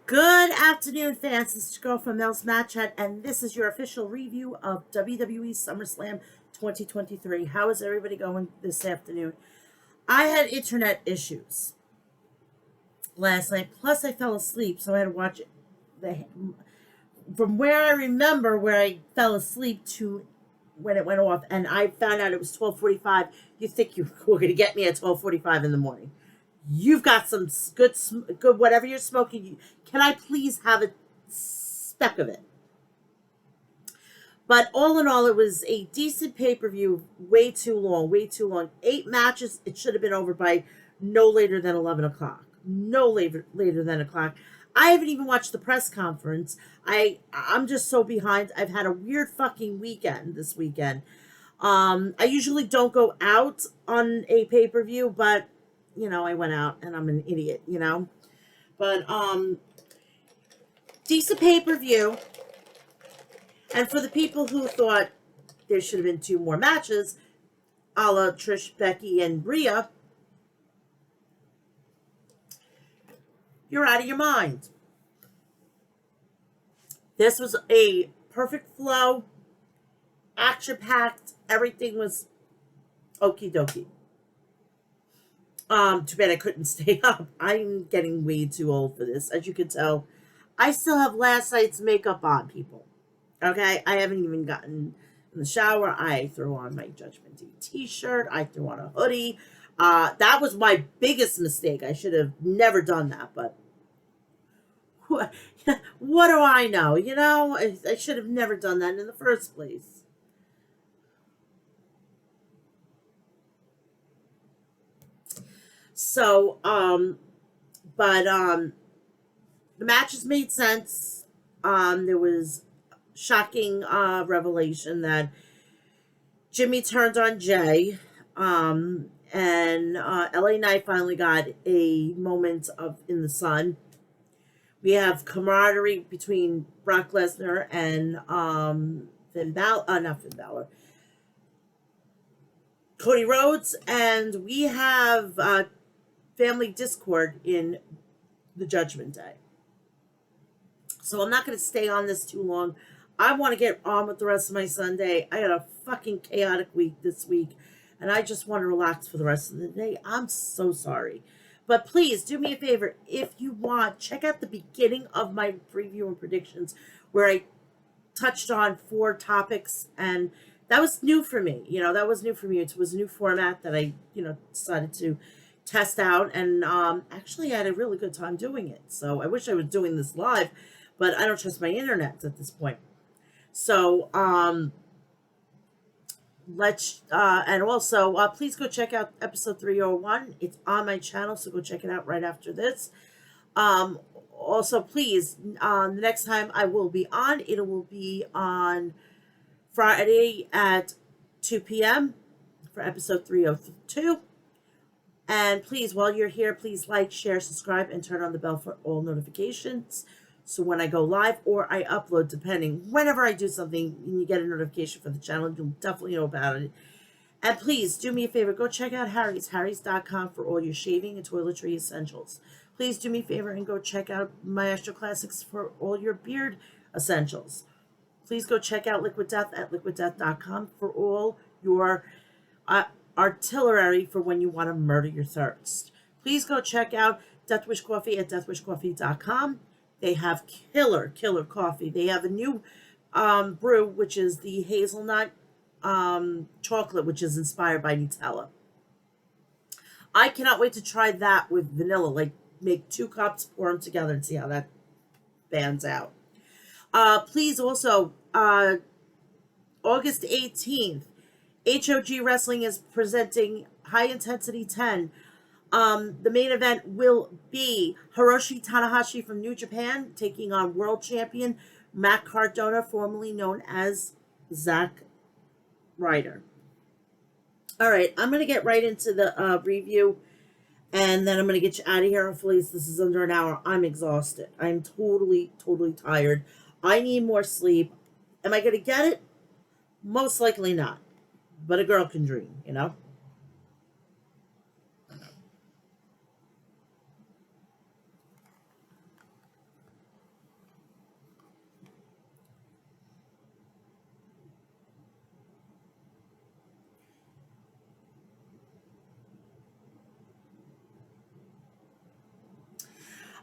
Good afternoon, fans. This is your girl from Mel's Match Chat, and this is your official review of WWE Summerslam 2023. How is everybody going this afternoon? I had internet issues last night, plus I fell asleep, so I had to watch it. From where I remember where I fell asleep to when it went off, and I found out it was 12:45. You think you were going to get me at 12:45 in the morning? You've got some good whatever you're smoking. Can I please have a speck of it? But all in all, it was a decent pay-per-view. Way too long, way too long. 8 matches. It should have been over by no later than 11 o'clock. No later than o'clock. I haven't even watched the press conference. I'm just so behind. I've had a weird fucking weekend this weekend. I usually don't go out on a pay-per-view, but I went out and I'm an idiot, But decent pay-per-view. And for the people who thought there should have been 2 more matches, a la Trish, Becky, and Rhea, you're out of your mind. This was a perfect flow, action-packed. Everything was okie dokie. Too bad I couldn't stay up. I'm getting way too old for this. As you can tell, I still have last night's makeup on, people. Okay? I haven't even gotten in the shower. I threw on my Judgment Day t-shirt. I threw on a hoodie. That was my biggest mistake. I should have never done that, but what do I know? I should have never done that in the first place. So, the matches made sense. There was shocking revelation that Jimmy turned on Jay, and LA Knight finally got a moment in the sun. We have camaraderie between Brock Lesnar and not Finn Balor, Cody Rhodes, and we have family discord in the Judgment Day. So I'm not going to stay on this too long. I want to get on with the rest of my Sunday. I got a fucking chaotic week this week, and I just want to relax for the rest of the day. I'm so sorry. But please do me a favor. If you want, check out the beginning of my preview and predictions where I touched on 4 topics, and that was new for me. That was new for me. It was a new format that I, decided to test out, and actually I had a really good time doing it. So I wish I was doing this live, but I don't trust my internet at this point. So and also please go check out episode 301. It's on my channel, so go check it out right after this. Also, please, the next time I will be on, it will be on Friday at 2 p.m. for episode 302. And please, while you're here, please like, share, subscribe, and turn on the bell for all notifications. So when I go live or I upload, depending, whenever I do something and you get a notification for the channel, you'll definitely know about it. And please, do me a favor, go check out Harry's.com for all your shaving and toiletry essentials. Please do me a favor and go check out Maestro Classics for all your beard essentials. Please go check out Liquid Death at liquiddeath.com for all your artillery for when you want to murder your thirst. Please go check out Death Wish Coffee at deathwishcoffee.com. They have killer coffee. They have a new brew, which is the hazelnut chocolate, which is inspired by Nutella. I cannot wait to try that with vanilla. Like, make 2 cups, pour them together, and see how that pans out. Please also, August 18th, HOG Wrestling is presenting High Intensity 10. The main event will be Hiroshi Tanahashi from New Japan taking on world champion Matt Cardona, formerly known as Zack Ryder. All right, I'm going to get right into the review, and then I'm going to get you out of here. Hopefully this is under an hour. I'm exhausted. I'm totally tired. I need more sleep. Am I going to get it? Most likely not. But a girl can dream,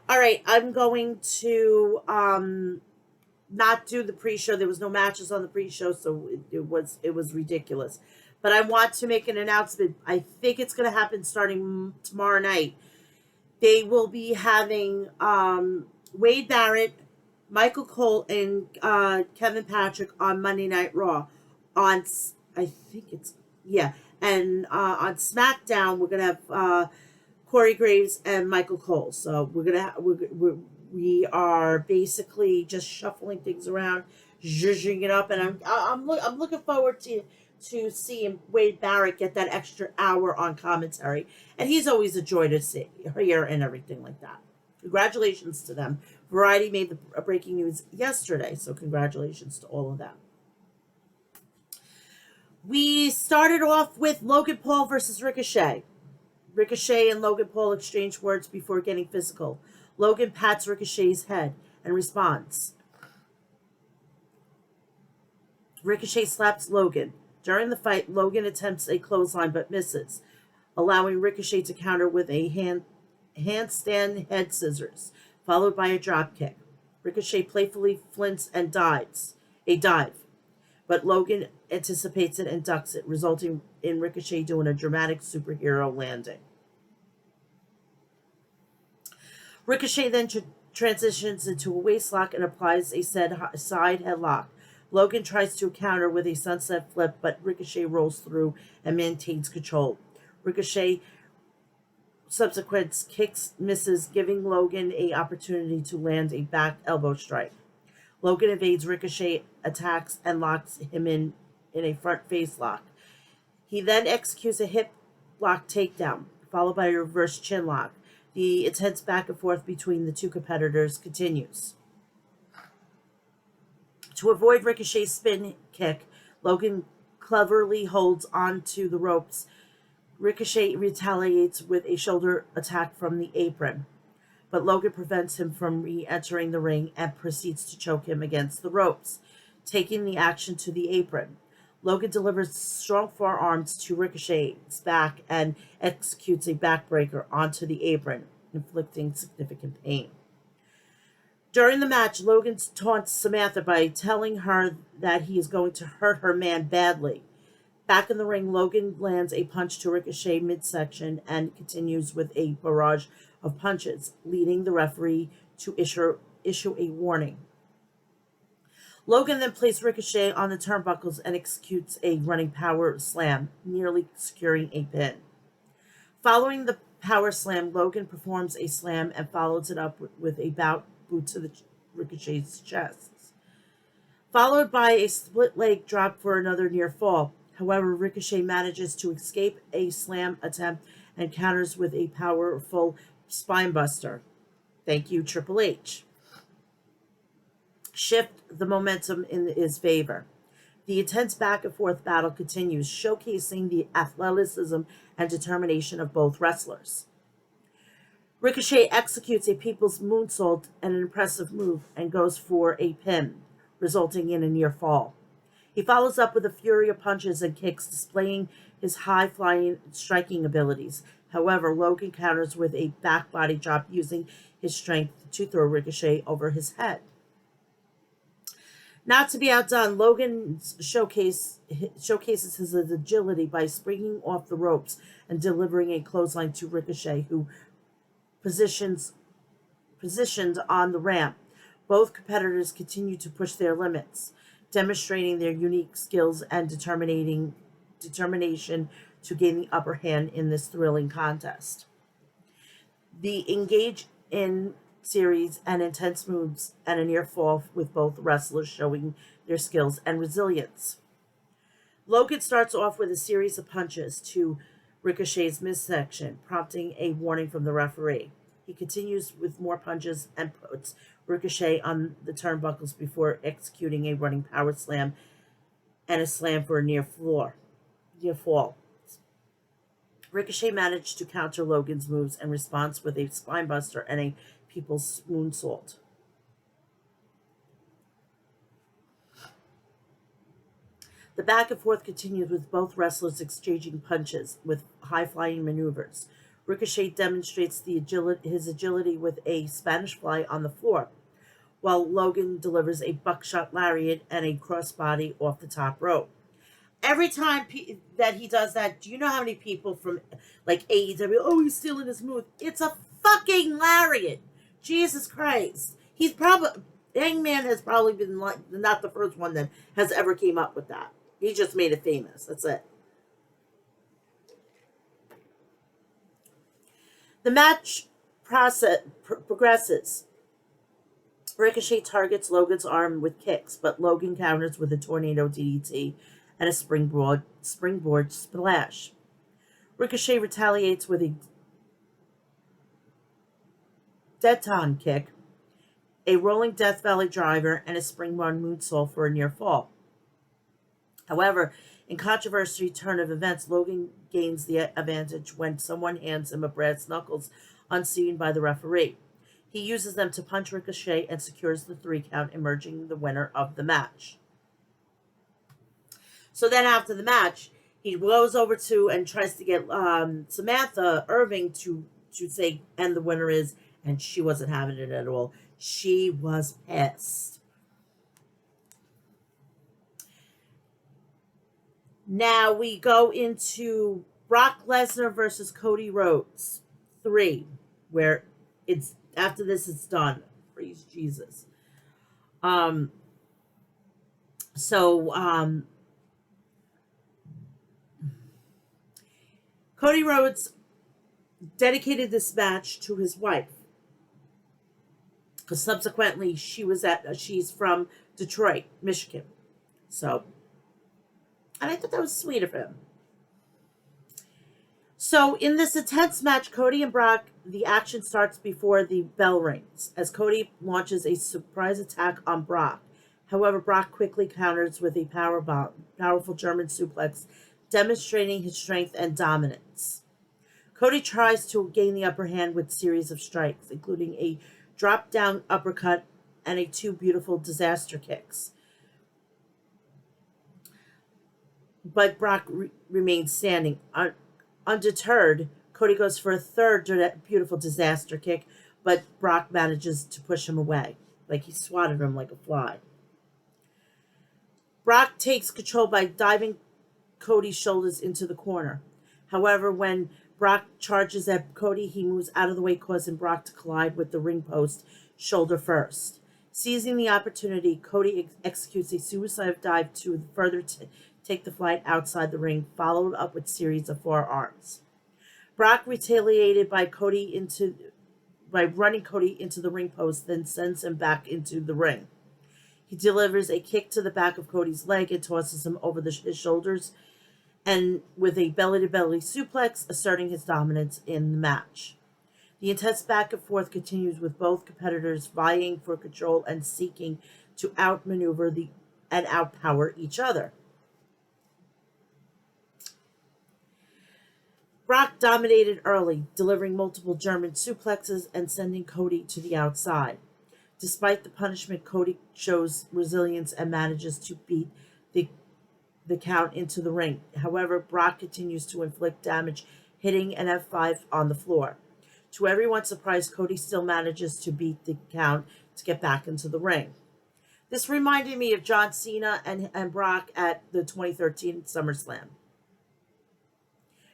All right, I'm going to not do the pre-show. There was no matches on the pre-show, so it was ridiculous. But I want to make an announcement. I think it's going to happen starting tomorrow night. They will be having Wade Barrett, Michael Cole, and Kevin Patrick on Monday Night Raw. I think it's, yeah, and on SmackDown we're gonna have Corey Graves and Michael Cole. So we are basically just shuffling things around, zhuzhing it up, and I'm looking forward to seeing Wade Barrett get that extra hour on commentary, and he's always a joy to see, hear, and everything like that. Congratulations to them. Variety made the breaking news yesterday, so congratulations to all of them. We started off with Logan Paul versus Ricochet. Ricochet and Logan Paul exchange words before getting physical. Logan pats Ricochet's head and responds. Ricochet slaps Logan. During the fight, Logan attempts a clothesline but misses, allowing Ricochet to counter with a handstand head scissors, followed by a dropkick. Ricochet playfully flints and dives. A dive. But Logan anticipates it and ducks it, resulting in Ricochet doing a dramatic superhero landing. Ricochet then transitions into a waistlock and applies a side headlock. Logan tries to counter with a sunset flip, but Ricochet rolls through and maintains control. Ricochet subsequent kicks misses, giving Logan an opportunity to land a back elbow strike. Logan evades Ricochet attacks and locks him in a front face lock. He then executes a hip lock takedown, followed by a reverse chin lock. The intense back and forth between the two competitors continues. To avoid Ricochet's spin kick, Logan cleverly holds onto the ropes. Ricochet retaliates with a shoulder attack from the apron, but Logan prevents him from re-entering the ring and proceeds to choke him against the ropes, taking the action to the apron. Logan delivers strong forearms to Ricochet's back and executes a backbreaker onto the apron, inflicting significant pain. During the match, Logan taunts Samantha by telling her that he is going to hurt her man badly. Back in the ring, Logan lands a punch to Ricochet midsection and continues with a barrage of punches, leading the referee to issue a warning. Logan then placed Ricochet on the turnbuckles and executes a running power slam, nearly securing a pin. Following the power slam, Logan performs a slam and follows it up with a boot to the Ricochet's chest, followed by a split leg drop for another near fall. However, Ricochet manages to escape a slam attempt and counters with a powerful spinebuster. Thank you, Triple H. Shift the momentum in his favor. The intense back and forth battle continues, showcasing the athleticism and determination of both wrestlers. Ricochet executes a people's moonsault, an impressive move, and goes for a pin, resulting in a near fall. He follows up with a fury of punches and kicks, displaying his high-flying striking abilities. However, Logan counters with a back body drop, using his strength to throw Ricochet over his head. Not to be outdone, Logan showcases his agility by springing off the ropes and delivering a clothesline to Ricochet, who positioned on the ramp. Both competitors continue to push their limits, demonstrating their unique skills and determination to gain the upper hand in this thrilling contest. The engage in series and intense moves and a near fall, with both wrestlers showing their skills and resilience. Logan starts off with a series of punches to Ricochet's midsection, prompting a warning from the referee. He continues with more punches and puts Ricochet on the turnbuckles before executing a running power slam and a slam for a near fall. Ricochet managed to counter Logan's moves and responds with a spinebuster and a people's moonsault. The back and forth continued, with both wrestlers exchanging punches with high-flying maneuvers. Ricochet demonstrates his agility with a Spanish fly on the floor, while Logan delivers a buckshot lariat and a crossbody off the top rope. Every time that he does that, do you know how many people from like AEW, oh, he's stealing his move? It's a fucking lariat. Jesus Christ. He's probably, Hangman has probably been like, not the first one that has ever came up with that. He just made it famous. That's it. The match progresses. Ricochet targets Logan's arm with kicks, but Logan counters with a tornado DDT and a springboard splash. Ricochet retaliates with a deton kick, a rolling Death Valley driver, and a springboard moonsault for a near fall. However, in controversy turn of events, Logan gains the advantage when someone hands him a brass knuckles unseen by the referee. He uses them to punch Ricochet and secures the 3 count, emerging the winner of the match. So then after the match, he goes over to and tries to get Samantha Irving to say, and the winner is, and she wasn't having it at all. She was pissed. Now we go into Brock Lesnar versus Cody Rhodes 3, where it's after this it's done. Praise Jesus. Cody Rhodes dedicated this match to his wife, because subsequently she's from Detroit, Michigan. So, and I thought that was sweet of him. So in this intense match, Cody and Brock, the action starts before the bell rings, as Cody launches a surprise attack on Brock. However, Brock quickly counters with a powerful German suplex, demonstrating his strength and dominance. Cody tries to gain the upper hand with a series of strikes, including a drop-down uppercut and 2 beautiful disaster kicks. But Brock remains standing. Undeterred, Cody goes for a 3rd beautiful disaster kick, but Brock manages to push him away. Like he swatted him like a fly. Brock takes control by diving Cody's shoulders into the corner. However, when Brock charges at Cody, he moves out of the way, causing Brock to collide with the ring post shoulder first. Seizing the opportunity, Cody executes a suicide dive to further take the flight outside the ring, followed up with a series of forearms. Brock retaliated by running Cody into the ring post, then sends him back into the ring. He delivers a kick to the back of Cody's leg and tosses him over his shoulders, and with a belly-to-belly suplex, asserting his dominance in the match. The intense back and forth continues, with both competitors vying for control and seeking to outmaneuver and outpower each other. Brock dominated early, delivering multiple German suplexes and sending Cody to the outside. Despite the punishment, Cody shows resilience and manages to beat the count into the ring. However, Brock continues to inflict damage, hitting an F5 on the floor. To everyone's surprise, Cody still manages to beat the count to get back into the ring. This reminded me of John Cena and Brock at the 2013 SummerSlam.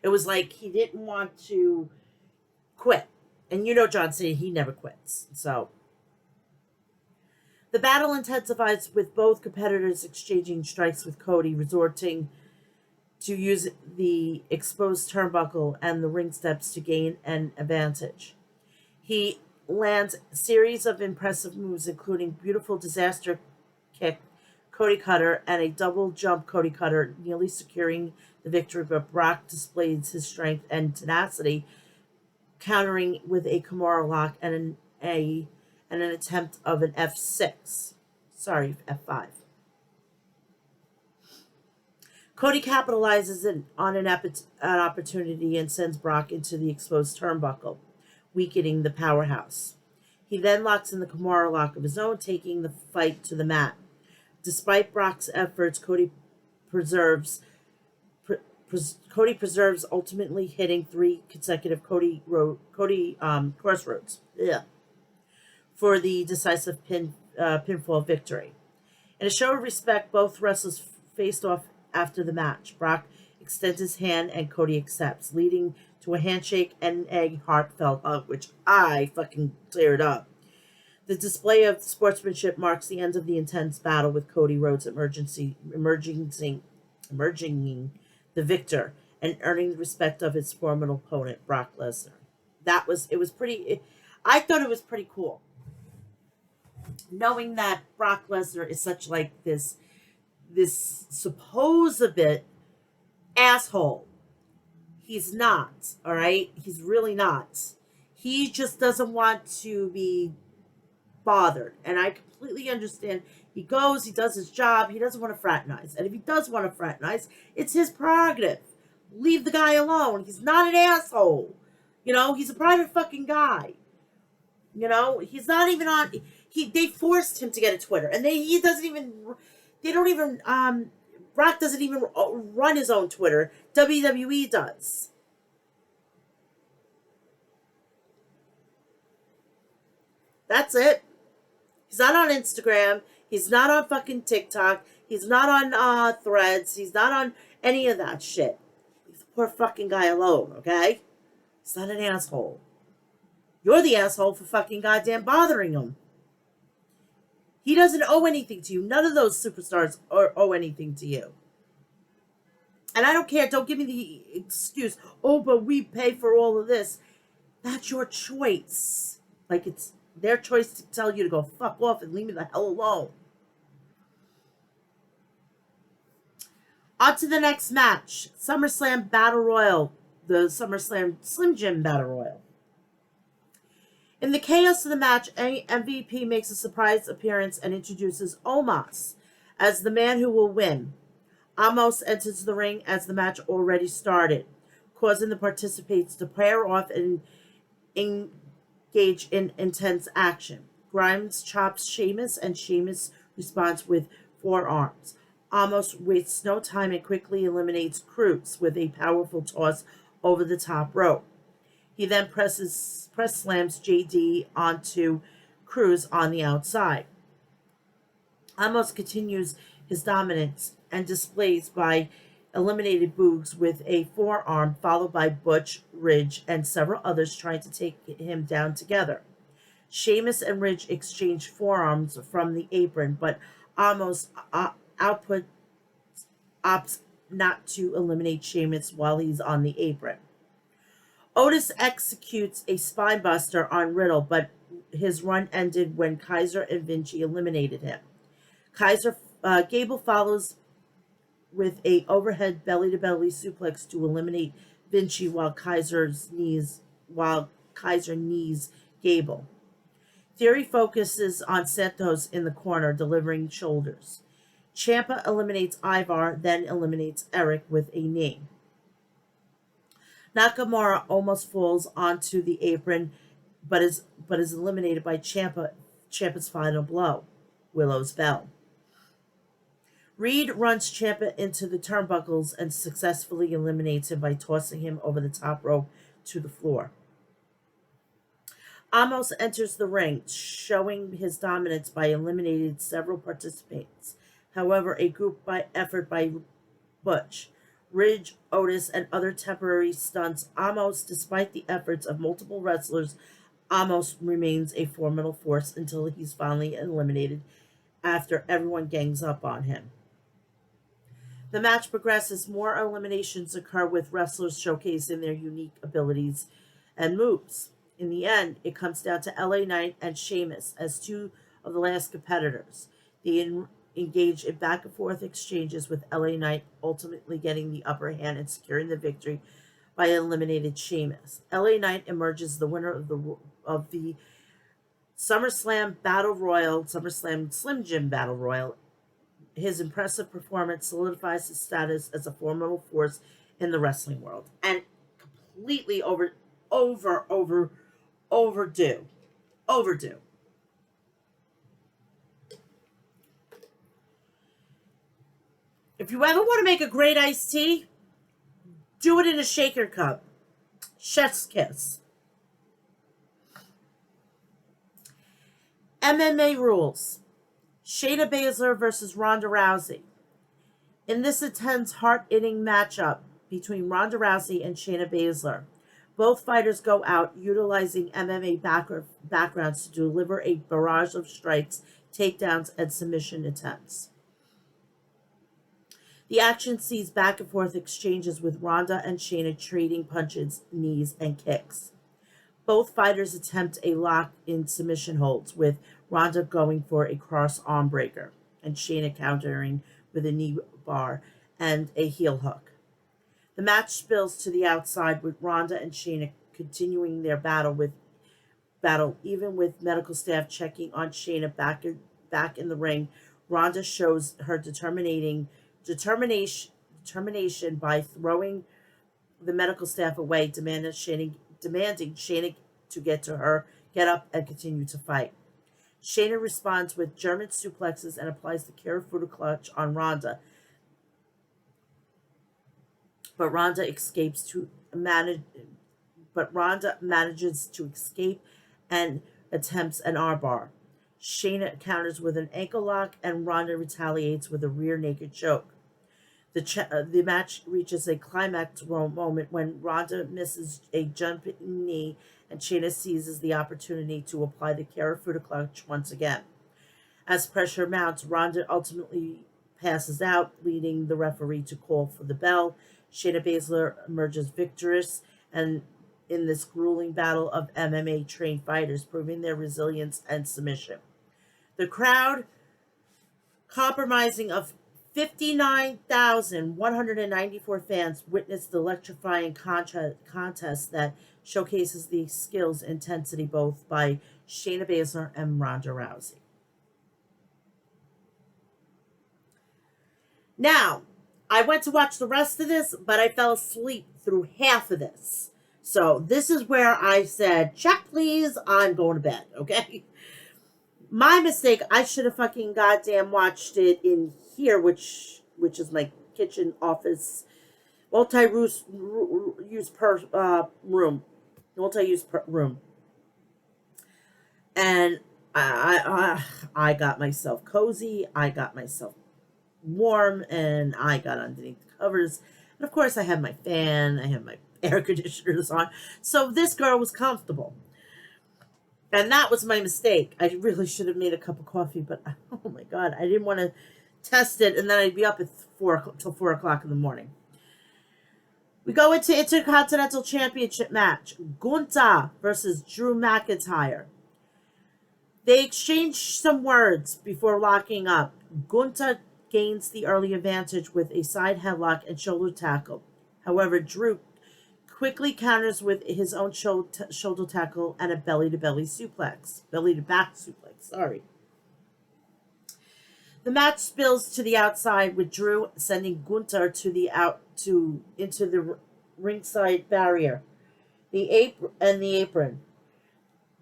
It was like he didn't want to quit. And you know John Cena, he never quits. So the battle intensifies, with both competitors exchanging strikes, with Cody resorting to use the exposed turnbuckle and the ring steps to gain an advantage. He lands a series of impressive moves, including beautiful disaster kick, Cody Cutter, and a double jump Cody Cutter, nearly securing the victory, but Brock displays his strength and tenacity, countering with a Kimura lock and an attempt of an F5. Cody capitalizes on an opportunity and sends Brock into the exposed turnbuckle, weakening the powerhouse. He then locks in the Kimura lock of his own, taking the fight to the mat. Despite Brock's efforts, Cody preserves Cody preserves, ultimately hitting 3 consecutive Cody crossroads. Yeah, for the decisive pinfall victory. In a show of respect, both wrestlers faced off after the match. Brock extends his hand and Cody accepts, leading to a handshake and a heartfelt hug, which I fucking teared up. The display of sportsmanship marks the end of the intense battle, with Cody Rhodes emerging the victor and earning the respect of his formidable opponent, Brock Lesnar. I thought it was pretty cool. Knowing that Brock Lesnar is such like this supposed bit asshole. He's not, all right? He's really not. He just doesn't want to be bothered. And I completely understand. He goes, he does his job, he doesn't want to fraternize. And if he does want to fraternize, it's his prerogative. Leave the guy alone. He's not an asshole. You know, he's a private fucking guy. You know, he's not even on. They forced him to get a Twitter, and he doesn't even. They don't even. Brock doesn't even run his own Twitter. WWE does. That's it. He's not on Instagram. He's not on fucking TikTok. He's not on Threads. He's not on any of that shit. Leave the poor fucking guy alone, okay? He's not an asshole. You're the asshole for fucking goddamn bothering him. He doesn't owe anything to you. None of those superstars owe anything to you. And I don't care. Don't give me the excuse. Oh, but we pay for all of this. That's your choice. Like, it's their choice to tell you to go fuck off and leave me the hell alone. On to the next match. SummerSlam Battle Royal. The SummerSlam Slim Jim Battle Royal. In the chaos of the match, MVP makes a surprise appearance and introduces Omos as the man who will win. Omos enters the ring as the match already started, causing the participants to pair off and engage in intense action. Grimes chops Sheamus, and Sheamus responds with forearms. Omos wastes no time and quickly eliminates Cruz with a powerful toss over the top rope. He then press slams JD onto Cruz on the outside. Omos continues his dominance and displays by eliminated Boogs with a forearm, followed by Butch, Ridge, and several others trying to take him down together. Sheamus and Ridge exchange forearms from the apron, but Omos opts not to eliminate Sheamus while he's on the apron. Otis executes a spinebuster on Riddle, but his run ended when Kaiser and Vinci eliminated him. Gable follows with a overhead belly-to-belly suplex to eliminate Vinci while Kaiser knees Gable. Theory focuses on Santos in the corner, delivering shoulders. Ciampa eliminates Ivar, then eliminates Eric with a knee. Nakamura almost falls onto the apron, but is eliminated by Ciampa's final blow, Willow's Bell. Reed runs Ciampa into the turnbuckles and successfully eliminates him by tossing him over the top rope to the floor. Omos enters the ring, showing his dominance by eliminating several participants. However, a group effort by Butch, Ridge, Otis, and other temporary stunts Omos. Despite the efforts of multiple wrestlers, Omos remains a formidable force until he's finally eliminated after everyone gangs up on him. The match progresses. More eliminations occur with wrestlers showcasing their unique abilities and moves. In the end, it comes down to LA Knight and Sheamus as two of the last competitors. They engage in back and forth exchanges, with LA Knight ultimately getting the upper hand and securing the victory by eliminating Sheamus. LA Knight emerges the winner of the SummerSlam Battle Royal, SummerSlam Slim Jim Battle Royal. His impressive performance solidifies his status as a formidable force in the wrestling world, and completely overdue. If you ever want to make a great iced tea, Do it in a shaker cup. Chef's kiss. MMA rules. Shayna Baszler versus Ronda Rousey. In this intense, heart-hitting matchup between Ronda Rousey and Shayna Baszler, both fighters go out utilizing MMA backgrounds to deliver a barrage of strikes, takedowns, and submission attempts. The action sees back and forth exchanges with Ronda and Shayna trading punches, knees, and kicks. Both fighters attempt a lock in submission holds, with Ronda going for a cross arm breaker and Shayna countering with a knee bar and a heel hook. The match spills to the outside, with Ronda and Shayna continuing their battle, even with medical staff checking on Shayna back in the ring. Ronda shows her determination by throwing the medical staff away, demanding Shayna to get up and continue to fight. Shayna responds with German suplexes and applies the THRU clutch on Ronda, but Ronda manages to escape and attempts an armbar. Shayna counters with an ankle lock, and Ronda retaliates with a rear naked choke. The match reaches a climax moment when Ronda misses a jumping knee, and Shayna seizes the opportunity to apply the THRU clutch once again. As pressure mounts, Ronda ultimately passes out, leading the referee to call for the bell. Shayna Baszler emerges victorious and in this grueling battle of MMA trained fighters, proving their resilience and submission. The crowd, comprising of 59,194 fans, witnessed the electrifying contest that showcases the skills and intensity both by Shayna Baszler and Ronda Rousey. Now, I went to watch the rest of this, but I fell asleep through half of this. So this is where I said, check please, I'm going to bed, okay? My mistake, I should have fucking goddamn watched it in here, which is my kitchen office, multi-use room. And I got myself cozy, I got myself warm, and I got underneath the covers. And of course I had my fan, I had my air conditioners on. So this girl was comfortable. And that was my mistake. I really should have made a cup of coffee, but oh my God, I didn't want to test it and then I'd be up at 4 o'clock in the morning. We go into Intercontinental Championship match. Gunther versus Drew McIntyre. They exchange some words before locking up. Gunther gains the early advantage with a side headlock and shoulder tackle. However, Drew quickly counters with his own shoulder tackle and a belly-to-back suplex, sorry. The match spills to the outside, with Drew sending Gunther into the ringside barrier, the apron.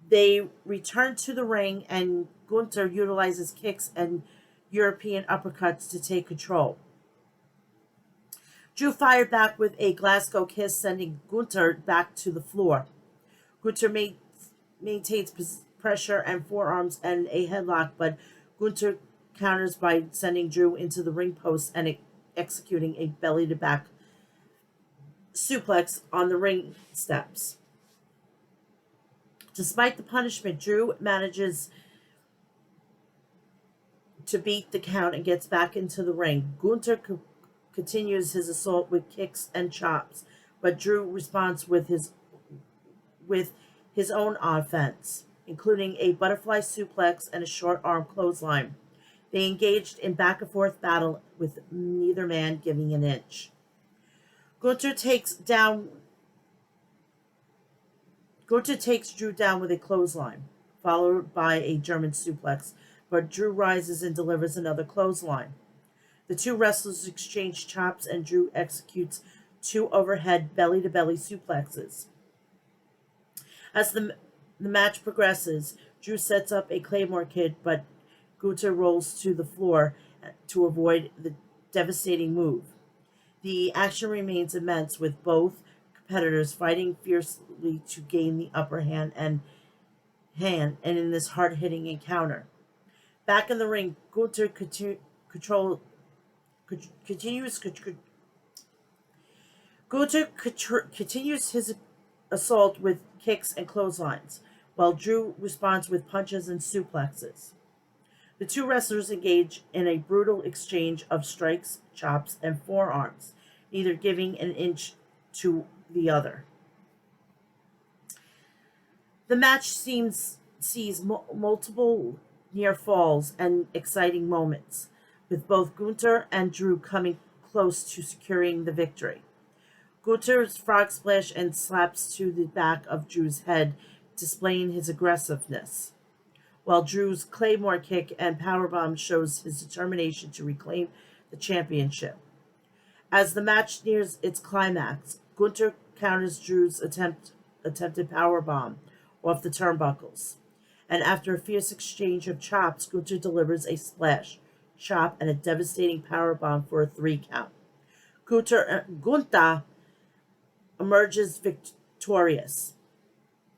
They return to the ring, and Gunther utilizes kicks and European uppercuts to take control. Drew fired back with a Glasgow kiss, sending Gunther back to the floor. Gunther maintains pressure and forearms and a headlock, but Gunther counters by sending Drew into the ring post and executing a belly-to-back suplex on the ring steps. Despite the punishment, Drew manages to beat the count and gets back into the ring. Gunther continues his assault with kicks and chops, but Drew responds with his own offense, including a butterfly suplex and a short arm clothesline. They engaged in back and forth battle, with neither man giving an inch. Gunther takes Drew down with a clothesline, followed by a German suplex, but Drew rises and delivers another clothesline. The two wrestlers exchange chops, and Drew executes two overhead belly-to-belly suplexes. As the match progresses, Drew sets up a Claymore kick, but Gunther rolls to the floor to avoid the devastating move. The action remains immense, with both competitors fighting fiercely to gain the upper hand and in this hard-hitting encounter. Back in the ring, Gunther control, continues continues his assault with kicks and clotheslines, while Drew responds with punches and suplexes. The two wrestlers engage in a brutal exchange of strikes, chops, and forearms, neither giving an inch to the other. The match sees multiple near falls and exciting moments, with both Gunther and Drew coming close to securing the victory. Gunther's frog splash and slaps to the back of Drew's head, displaying his aggressiveness, while Drew's Claymore kick and powerbomb shows his determination to reclaim the championship. As the match nears its climax, Gunther counters Drew's attempted powerbomb off the turnbuckles, and after a fierce exchange of chops, Gunther delivers a splash, chop, and a devastating powerbomb for a 3 count. Gunther emerges victorious,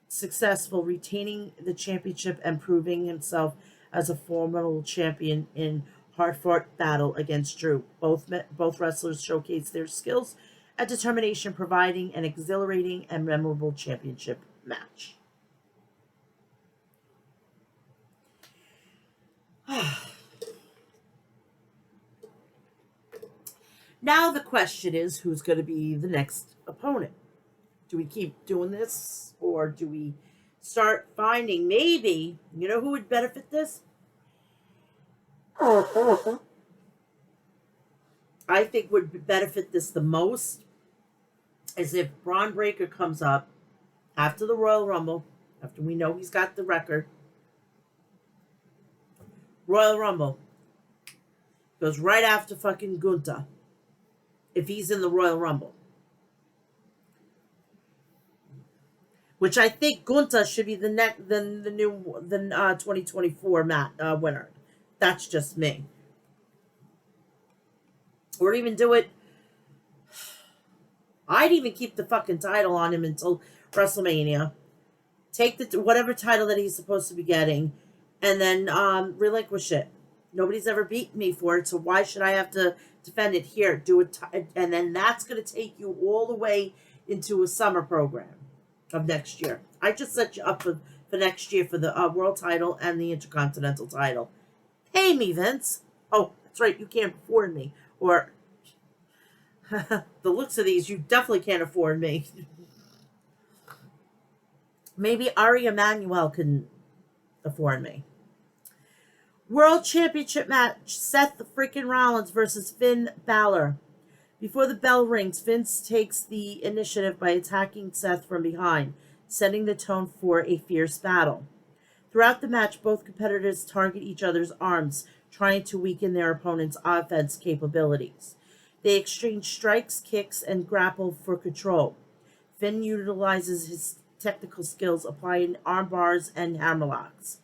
successful, retaining the championship and proving himself as a formidable champion in hard-fought battle against Drew. Both wrestlers showcase their skills and determination, providing an exhilarating and memorable championship match. Now the question is, who's going to be the next opponent? Do we keep doing this, or do we start finding, maybe, you know who would benefit this? I think would benefit this the most is if Braun Breaker comes up after the Royal Rumble, after we know he's got the record. Royal Rumble goes right after fucking Gunther, if he's in the Royal Rumble. Which I think Gunther should be the 2024 winner. That's just me. Or even do it. I'd even keep the fucking title on him until WrestleMania. Take the whatever title that he's supposed to be getting, and then relinquish it. Nobody's ever beaten me for it, so why should I have to defend it here? Do it, and then that's going to take you all the way into a summer program of next year. I just set you up for next year for the world title and the Intercontinental title. Pay me, Vince. Oh, that's right, you can't afford me. Or, the looks of these, you definitely can't afford me. Maybe Ari Emanuel can afford me. World Championship match, Seth freaking Rollins versus Finn Balor. Before the bell rings, Vince takes the initiative by attacking Seth from behind, setting the tone for a fierce battle. Throughout the match, both competitors target each other's arms, trying to weaken their opponent's offense capabilities. They exchange strikes, kicks, and grapple for control. Finn utilizes his technical skills, applying arm bars and hammerlocks,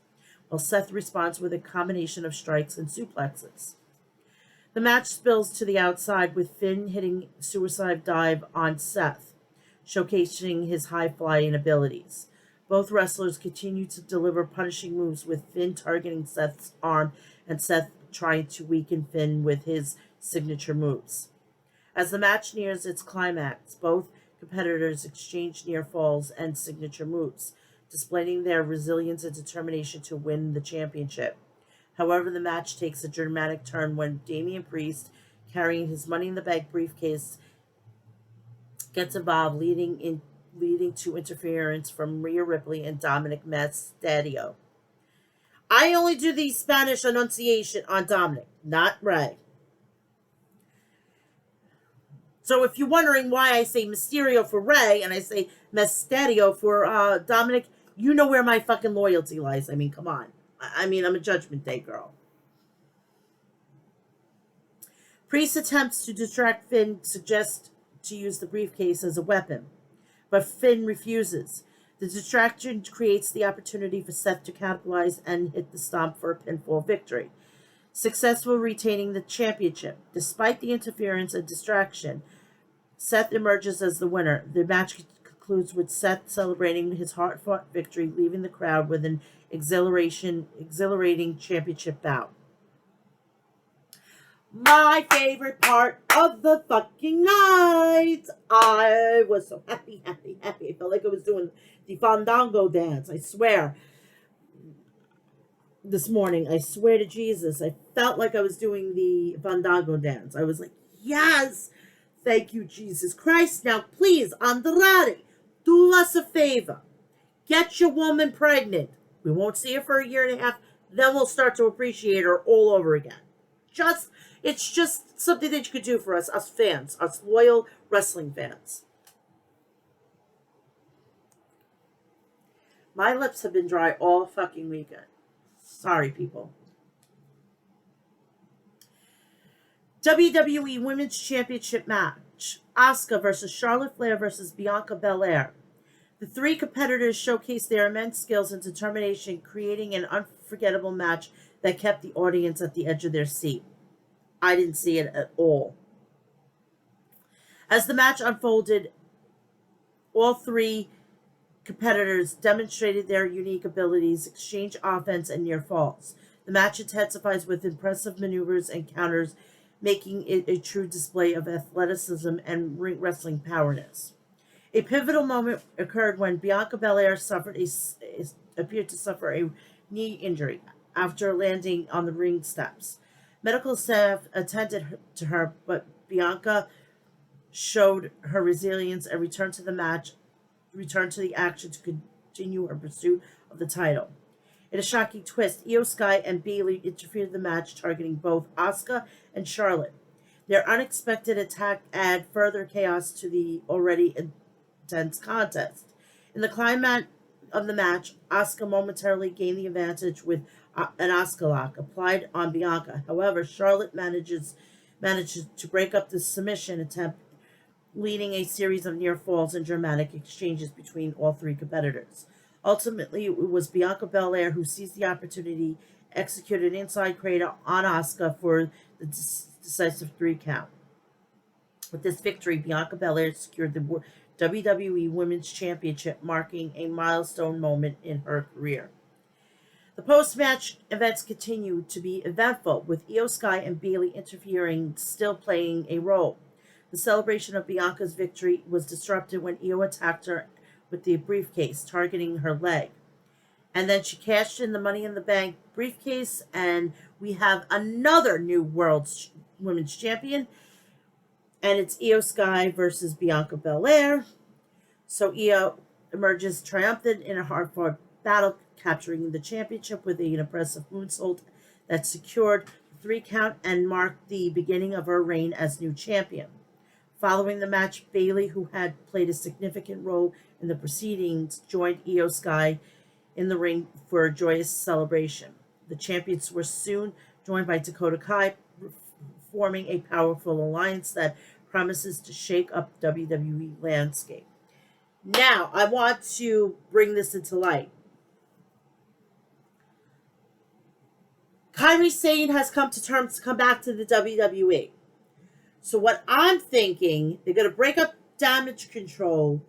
while Seth responds with a combination of strikes and suplexes. The match spills to the outside, with Finn hitting suicide dive on Seth, showcasing his high-flying abilities. Both wrestlers continue to deliver punishing moves, with Finn targeting Seth's arm and Seth trying to weaken Finn with his signature moves. As the match nears its climax, both competitors exchange near falls and signature moves, displaying their resilience and determination to win the championship. However, the match takes a dramatic turn when Damian Priest, carrying his Money in the Bank briefcase, gets involved, leading to interference from Rhea Ripley and Dominic Mysterio. I only do the Spanish enunciation on Dominic, not Ray. So if you're wondering why I say Mysterio for Ray and I say Mysterio for Dominic, you know where my fucking loyalty lies. I mean, come on. I'm a Judgment Day girl. Priest attempts to distract Finn, suggests to use the briefcase as a weapon, but Finn refuses. The distraction creates the opportunity for Seth to capitalize and hit the stomp for a pinfall victory. successful retaining the championship. Despite the interference and distraction, Seth emerges as the winner. The match concludes with Seth celebrating his hard-fought victory, leaving the crowd with an exhilarating championship bout. My favorite part of the fucking night. I was so happy. I felt like I was doing the fandango dance. I swear. This morning, I swear to Jesus, I felt like I was doing the fandango dance. I was like, yes, thank you, Jesus Christ. Now, please, Andrade, do us a favor. Get your woman pregnant. We won't see her for a year and a half. Then we'll start to appreciate her all over again. It's just something that you could do for us fans, us loyal wrestling fans. My lips have been dry all fucking weekend. Sorry, people. WWE Women's Championship match. Asuka versus Charlotte Flair versus Bianca Belair. The three competitors showcased their immense skills and determination, creating an unforgettable match that kept the audience at the edge of their seat. I didn't see it at all. As the match unfolded, all three competitors demonstrated their unique abilities, exchanged offense, and near falls. The match intensifies with impressive maneuvers and counters, making it a true display of athleticism and ring wrestling powerness. A pivotal moment occurred when Bianca Belair appeared to suffer a knee injury after landing on the ring steps. Medical staff attended to her, but Bianca showed her resilience and returned to the action to continue her pursuit of the title. In a shocking twist, Io Sky and Bayley interfered in the match, targeting both Asuka and Charlotte. Their unexpected attack added further chaos to the already intense contest. In the climax of the match, Asuka momentarily gained the advantage with an Asuka lock applied on Bianca. However, Charlotte manages to break up the submission attempt, leading a series of near falls and dramatic exchanges between all three competitors. Ultimately, it was Bianca Belair who seized the opportunity, executed an inside cradle on Asuka for the decisive 3 count. With this victory, Bianca Belair secured the WWE Women's Championship, marking a milestone moment in her career. The post-match events continued to be eventful, with Io Sky and Bayley interfering still playing a role. The celebration of Bianca's victory was disrupted when Io attacked her with the briefcase, targeting her leg. And then she cashed in the Money in the Bank briefcase, and we have another new Women's Champion, and it's Io Sky versus Bianca Belair. So Io emerges triumphant in a hard-fought battle, capturing the championship with an impressive moonsault that secured the 3 count and marked the beginning of her reign as new champion. Following the match, Bayley, who had played a significant role in the proceedings, joined Io Sky in the ring for a joyous celebration. The champions were soon joined by Dakota Kai, forming a powerful alliance that promises to shake up WWE landscape. Now, I want to bring this into light. Kairi Sane has come to terms to come back to the WWE. So what I'm thinking, they're going to break up Damage Control.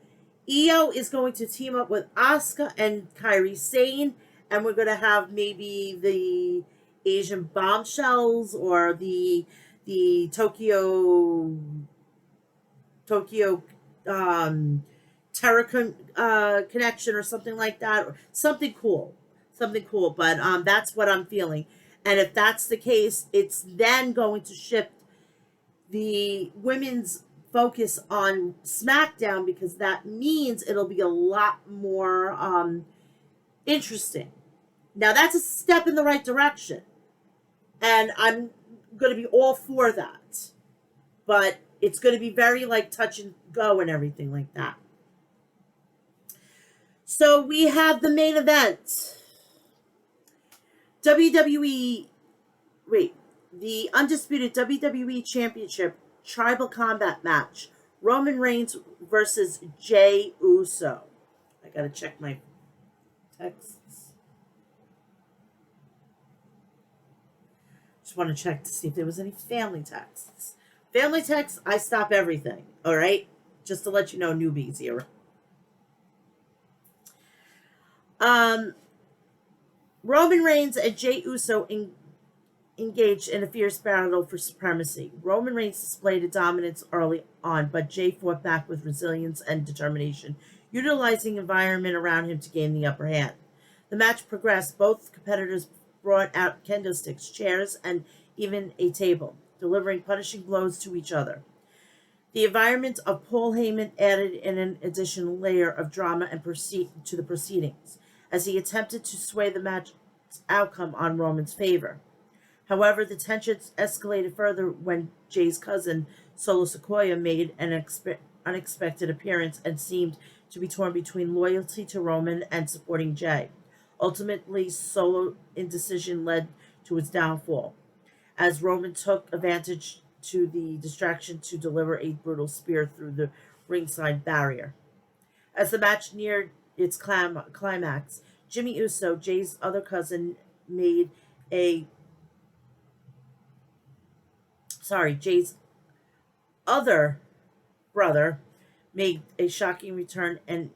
Io is going to team up with Asuka and Kairi Sane, and we're going to have maybe the Asian Bombshells or the Tokyo Terror Connection or something like that, or something cool. But that's what I'm feeling. And if that's the case, it's then going to shift the women's focus on SmackDown, because that means it'll be a lot more interesting. Now, that's a step in the right direction, and I'm going to be all for that. But it's going to be very like touch and go and everything like that. So we have the main event. The undisputed WWE Championship Tribal Combat match. Roman Reigns versus Jey Uso. I gotta check my texts. Just want to check to see if there was any family texts. Family texts, I stop everything. All right, just to let you know, newbies here. Um, Roman Reigns and Jey Uso engaged in a fierce battle for supremacy. Roman Reigns displayed a dominance early on, but Jey fought back with resilience and determination, utilizing the environment around him to gain the upper hand. The match progressed. Both competitors brought out kendo sticks, chairs, and even a table, delivering punishing blows to each other. The environment of Paul Heyman added in an additional layer of drama and to the proceedings, as he attempted to sway the match's outcome on Roman's favor. However, the tensions escalated further when Jay's cousin, Solo Sikoa, made an unexpected appearance and seemed to be torn between loyalty to Roman and supporting Jay. Ultimately, Solo's indecision led to his downfall, as Roman took advantage to the distraction to deliver a brutal spear through the ringside barrier. As the match neared its climax, Jimmy Uso, Jay's other cousin, made a Jay's other brother made a shocking return and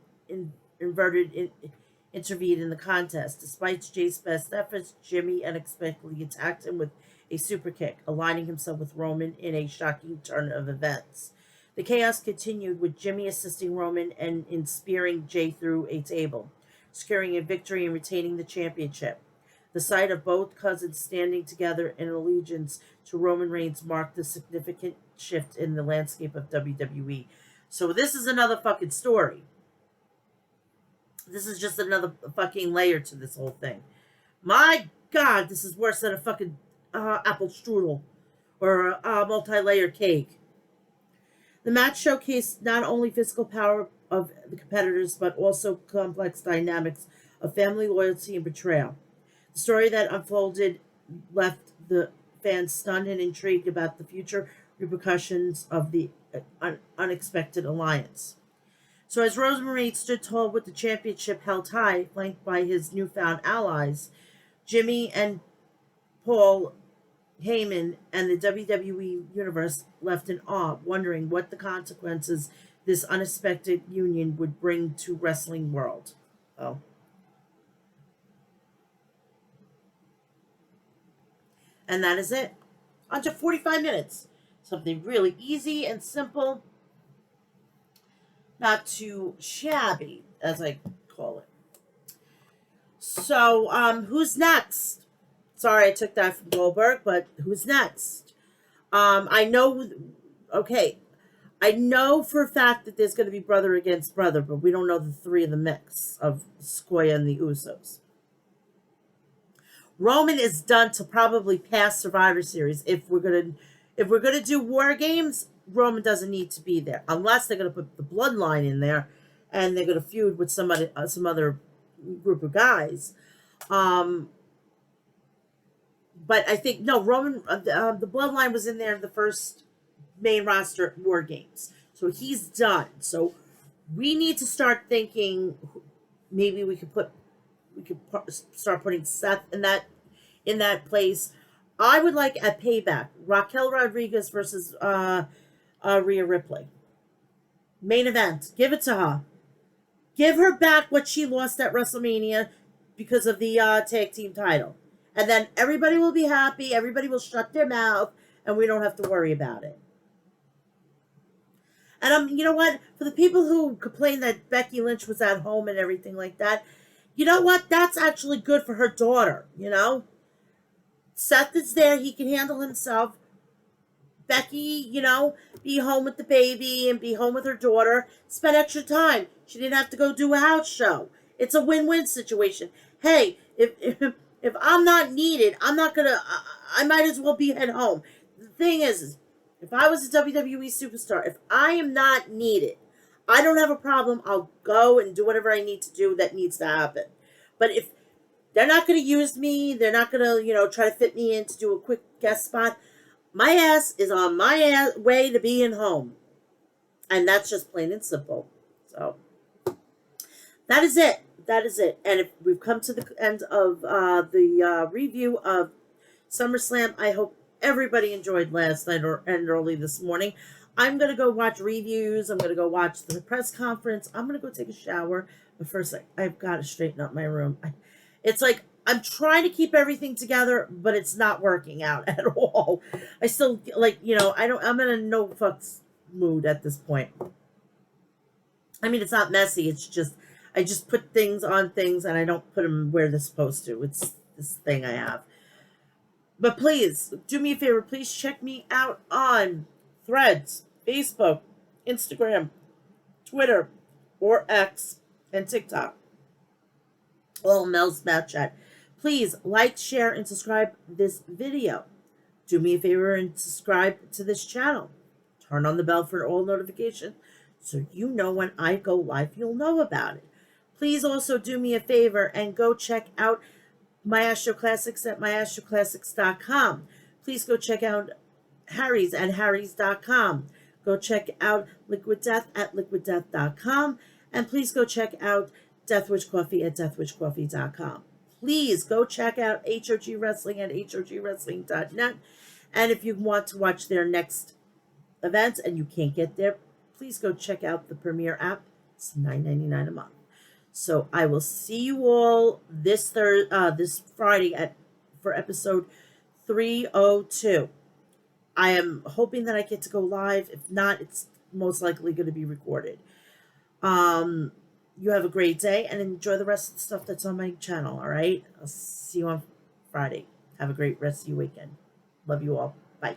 intervened in the contest. Despite Jay's best efforts, Jimmy unexpectedly attacked him with a super kick, aligning himself with Roman in a shocking turn of events. The chaos continued, with Jimmy assisting Roman and in spearing Jay through a table, securing a victory and retaining the championship. The sight of both cousins standing together in allegiance to Roman Reigns marked a significant shift in the landscape of WWE. So this is another fucking story. This is just another fucking layer to this whole thing. My God, this is worse than a fucking apple strudel or a multi-layered cake. The match showcased not only physical power of the competitors, but also complex dynamics of family loyalty and betrayal. The story that unfolded left the fans stunned and intrigued about the future repercussions of the unexpected alliance. So as Roman Reigns stood tall with the championship held high, flanked by his newfound allies, Jimmy and Paul Heyman and the WWE Universe left in awe, wondering what the consequences this unexpected union would bring to wrestling world. Oh. And that is it. Under 45 minutes. Something really easy and simple. Not too shabby, as I call it. So, who's next? Sorry, I took that from Goldberg, but who's next? I know, okay, I know for a fact that there's going to be brother against brother, but we don't know the three in the mix of Sikoa and the Usos. Roman is done to probably pass Survivor Series. If we're gonna do War Games, Roman doesn't need to be there unless they're gonna put the Bloodline in there, and they're gonna feud with some other group of guys. But I think no, Roman. The Bloodline was in there in the first main roster War Games, so he's done. So we need to start thinking. Maybe we could start putting Seth in that place. I would like at Payback Raquel Rodriguez versus Rhea Ripley. Main event. Give it to her. Give her back what she lost at WrestleMania because of the tag team title. And then everybody will be happy. Everybody will shut their mouth. And we don't have to worry about it. And you know what? For the people who complain that Becky Lynch was at home and everything like that, you know what? That's actually good for her daughter, you know? Seth is there. He can handle himself. Becky, you know, be home with the baby and be home with her daughter. Spend extra time. She didn't have to go do a house show. It's a win-win situation. Hey, if I'm not needed, I'm not going to... I might as well be at home. The thing is, if I was a WWE superstar, if I am not needed, I don't have a problem. I'll go and do whatever I need to do that needs to happen. But if they're not going to use me, they're not going to, try to fit me in to do a quick guest spot, my ass is on my way to being home. And that's just plain and simple. So, that is it. That is it. And if we've come to the end of the review of SummerSlam. I hope everybody enjoyed last night and early this morning. I'm going to go watch reviews. I'm going to go watch the press conference. I'm going to go take a shower. But first, I've got to straighten up my room. It's like I'm trying to keep everything together, but it's not working out at all. I still, like, I'm in a no fucks mood at this point. I mean, it's not messy. It's just, I just put things on things and I don't put them where they're supposed to. It's this thing I have. But please, do me a favor. Please check me out on Threads, Facebook, Instagram, Twitter, or X, and TikTok. All Mel's Snapchat. Please like, share, and subscribe this video. Do me a favor and subscribe to this channel. Turn on the bell for all notifications so you know when I go live, you'll know about it. Please also do me a favor and go check out my Astro Classics at myastroclassics.com. Please go check out Harry's at harrys.com. Go check out Liquid Death at liquiddeath.com. And please go check out Deathwish Coffee at deathwishcoffee.com. Please go check out HRG Wrestling at hrgwrestling.net. And if you want to watch their next events and you can't get there, please go check out the Premiere app. It's $9.99 a month. So I will see you all this Friday for episode 302. I am hoping that I get to go live. If not, it's most likely going to be recorded. You have a great day and enjoy the rest of the stuff that's on my channel. All right. I'll see you on Friday. Have a great rest of your weekend. Love you all. Bye.